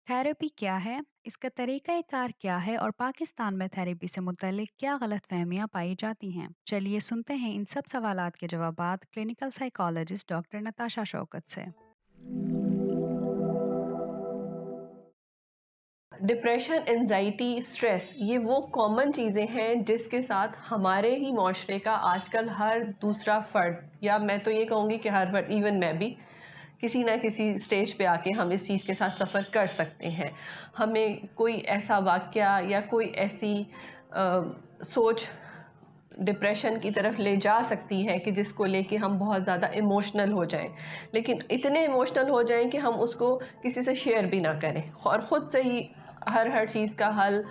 Therapy क्या है? इसका तरीक़ा कार क्या है और पाकिस्तान में थेरेपी से मुतल्लिक क्या गलतफ़हमियाँ पाई जाती हैं? चलिए सुनते हैं इन सब सवालात के जवाबात clinical psychologist doctor Natasha Shaukat से। डिप्रेशन, एंजाइटी, स्ट्रेस ये वो कॉमन चीज़ें हैं जिसके साथ हमारे ही माशरे का आजकल हर दूसरा फ़र्द, या मैं तो ये कहूँगी कि हर फ़र्द, इवन मैं भी किसी ना किसी स्टेज पे आके हम इस चीज़ के साथ सफ़र कर सकते हैं। हमें कोई ऐसा वाक़या या कोई ऐसी सोच डिप्रेशन की तरफ ले जा सकती है कि जिसको लेके हम बहुत ज़्यादा इमोशनल हो जाएं, लेकिन इतने इमोशनल हो जाएं कि हम उसको किसी से शेयर भी ना करें और ख़ुद से ही हर चीज़ का हल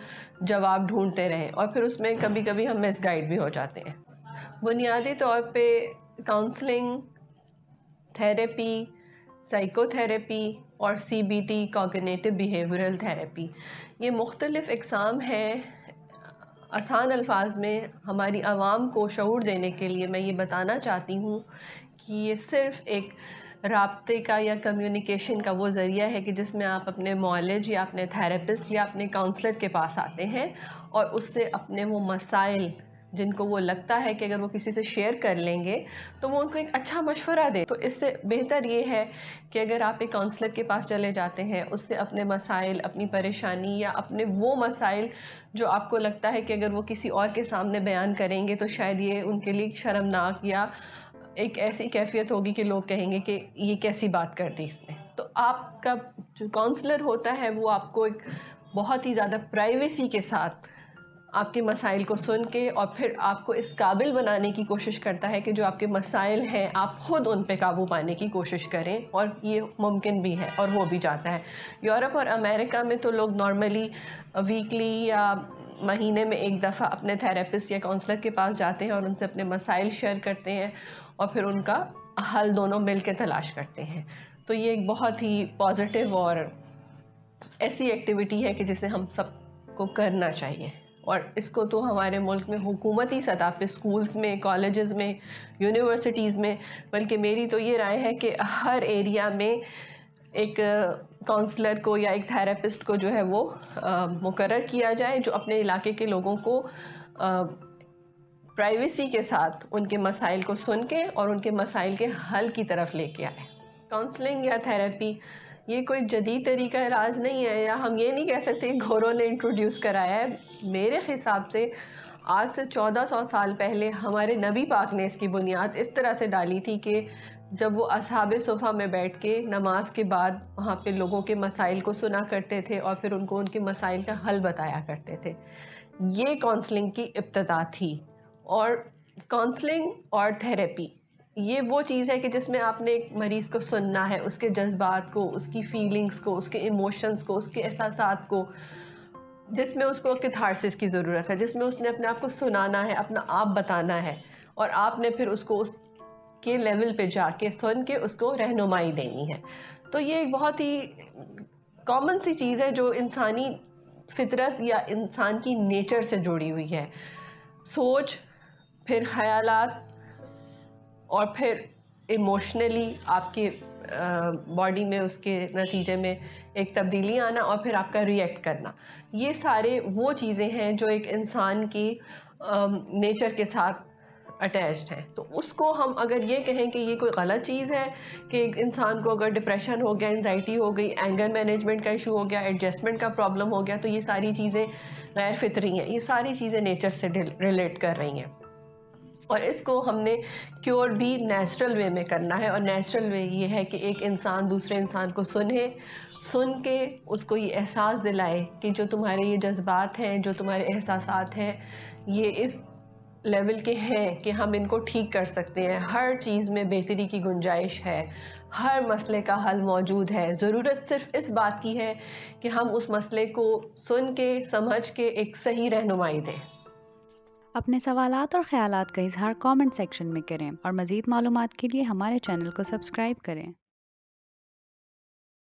जवाब ढूंढते रहें, और फिर उसमें कभी कभी हम मिसगाइड भी हो जाते हैं। बुनियादी तौर पे काउंसलिंग, थेरेपी, साइकोथेरेपी और सीबीटी, कॉग्निटिव बिहेवियरल थेरेपी, ये मुख्तलिफ़ इक़साम हैं। आसान अल्फाज में हमारी आवाम को शऊर देने के लिए मैं ये बताना चाहती हूँ कि ये सिर्फ़ एक राब्ते का या कम्युनिकेशन का वो ज़रिया है कि जिसमें आप अपने मुआलिज या अपने थेरेपिस्ट या अपने काउंसलर के पास आते हैं और उससे अपने वो मसाइल जिनको वो लगता है कि अगर वो किसी से शेयर कर लेंगे तो वो उनको एक अच्छा मशवरा दे। तो इससे बेहतर ये है कि अगर आप एक काउंसलर के पास चले जाते हैं, उससे अपने मसाइल, अपनी परेशानी या अपने वो मसाइल जो आपको लगता है कि अगर वो किसी और के सामने बयान करेंगे तो शायद ये उनके लिए शर्मनाक या एक ऐसी कैफियत होगी कि लोग कहेंगे कि ये कैसी बात कर दी इसने। तो आपका जो काउंसलर होता है वो आपको एक बहुत ही ज़्यादा प्राइवेसी के साथ आपके मसाइल को सुन के और फिर आपको इस काबिल बनाने की कोशिश करता है कि जो आपके मसाइल हैं आप ख़ुद उन पे काबू पाने की कोशिश करें, और ये मुमकिन भी है और हो भी जाता है। यूरोप और अमेरिका में तो लोग नॉर्मली वीकली या महीने में एक दफ़ा अपने थेरेपिस्ट या काउंसलर के पास जाते हैं और उनसे अपने मसाइल शेयर करते हैं और फिर उनका हल दोनों मिल के तलाश करते हैं। तो ये एक बहुत ही पॉजिटिव और ऐसी एक्टिविटी है कि जिसे हम सबको करना चाहिए, और इसको तो हमारे मुल्क में हुकूमती सतह पे स्कूल्स में, कॉलेजेस में, यूनिवर्सिटीज़ में, बल्कि मेरी तो ये राय है कि हर एरिया में एक काउंसलर को या एक थेरेपिस्ट को जो है वो मुकर्रर किया जाए जो अपने इलाके के लोगों को प्राइवेसी के साथ उनके मसाइल को सुन के और उनके मसाइल के हल की तरफ लेके आए। काउंसलिंग या थेरेपी ये कोई जदीद तरीका इलाज नहीं है, या हम ये नहीं कह सकते कि घोरों ने इंट्रोड्यूस कराया है। मेरे हिसाब से आज से 1400 साल पहले हमारे नबी पाक ने इसकी बुनियाद इस तरह से डाली थी कि जब वो असहाबे सुफ़ा में बैठ के नमाज के बाद वहाँ पे लोगों के मसाइल को सुना करते थे और फिर उनको उनके मसाइल का हल बताया करते थे। ये काउंसलिंग की इब्तिदा थी। और काउंसलिंग और थेरेपी ये वो चीज़ है कि जिसमें आपने एक मरीज़ को सुनना है, उसके जज्बात को, उसकी फीलिंग्स को, उसके इमोशंस को, उसके एहसासात को, जिसमें उसको कैथारसिस की ज़रूरत है, जिसमें उसने अपने आप को सुनाना है, अपना आप बताना है, और आपने फिर उसको उसके लेवल पे जाके सुन के उसको रहनुमाई देनी है। तो ये एक बहुत ही कॉमन सी चीज़ है जो इंसानी फितरत या इंसान की नेचर से जुड़ी हुई है। सोच, फिर ख़यालात, और फिर इमोशनली आपके बॉडी में उसके नतीजे में एक तब्दीली आना, और फिर आपका रिएक्ट करना, ये सारे वो चीज़ें हैं जो एक इंसान की नेचर के साथ अटैच्ड हैं। तो उसको हम अगर ये कहें कि ये कोई गलत चीज़ है कि एक इंसान को अगर डिप्रेशन हो गया, एंजाइटी हो गई, एंगर मैनेजमेंट का इशू हो गया, एडजस्टमेंट का प्रॉब्लम हो गया, तो ये सारी चीज़ें गैर फितरी हैं, ये सारी चीज़ें नेचर से रिलेट कर रही हैं, और इसको हमने क्योर भी नेचुरल वे में करना है। और नेचुरल वे ये है कि एक इंसान दूसरे इंसान को सुन के उसको ये एहसास दिलाए कि जो तुम्हारे ये जज्बात हैं, जो तुम्हारे एहसासात हैं, ये इस लेवल के हैं कि हम इनको ठीक कर सकते हैं। हर चीज़ में बेहतरी की गुंजाइश है, हर मसले का हल मौजूद है। ज़रूरत सिर्फ़ इस बात की है कि हम उस मसले को सुन के, समझ के एक सही रहनुमाई दें। अपने सवालात और ख़यालात का इज़हार कमेंट सेक्शन में करें और मज़ीद मालूमात के लिए हमारे चैनल को सब्सक्राइब करें।